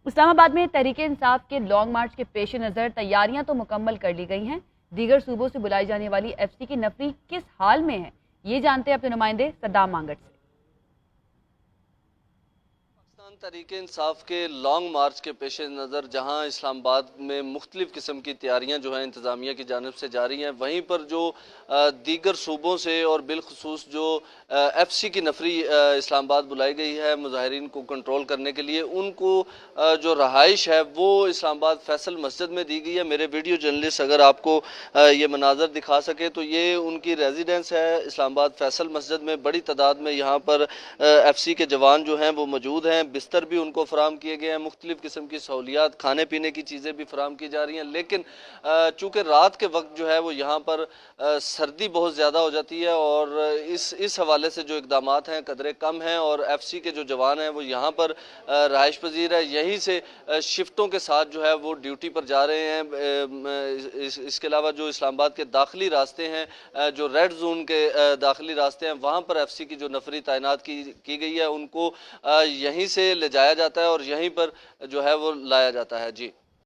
इस्लामाबाद में तहरीक इंसाफ के लॉन्ग मार्च के पेश नज़र तैयारियां तो मुकम्मल कर ली गई हैं। दीगर सूबों से बुलाई जाने वाली एफसी की नफरी किस हाल में है, ये जानते हैं अपने नुमाइंदे सद्दाम मांगट से। तहरीक इंसाफ के लॉन्ग मार्च के पेश नज़र जहां इस्लामाबाद में मुख्तलिफ़ किस्म की तैयारियां जो हैं इंतज़ामिया की जानिब से जारी हैं, वहीं पर जो दीगर सूबों से और बिलखसूस जो एफसी की नफरी इस्लामाबाद बुलाई गई है मुजाहिरीन को कंट्रोल करने के लिए, उनको जो रहाइश है वो इस्लामाबाद फैसल मस्जिद में दी गई है। मेरे वीडियो जर्नलिस्ट अगर आपको ये मनाजर दिखा सके तो ये उनकी रेजिडेंस है इस्लामाबाद फैसल मस्जिद में। बड़ी तादाद में यहाँ पर एफसी के जवान जो हैं वो मौजूद हैं। बिस्तर भी उनको फराम किए गए हैं, मुख्तलिफ़ किस्म की सहूलियात, खाने पीने की चीज़ें भी फराम की जा रही हैं। लेकिन चूँकि रात के वक्त जो है वो यहाँ पर सर्दी बहुत ज़्यादा हो जाती है और इस हवाले से जो इकदामात हैं कदरे कम हैं और एफसी के जो जवान हैं वो यहाँ पर रहाइश पजीर है, यहीं से शिफ्टों के साथ जो है वो ड्यूटी पर जा रहे हैं। इसके अलावा जो इस्लामाबाद के दाखिली रास्ते हैं, जो रेड जोन के दाखिली रास्ते हैं, वहाँ पर एफसी की जो नफरी तैनात की गई है, उनको यहीं से ले जाया जाता है और यहीं पर जो है वो लाया जाता है। जी।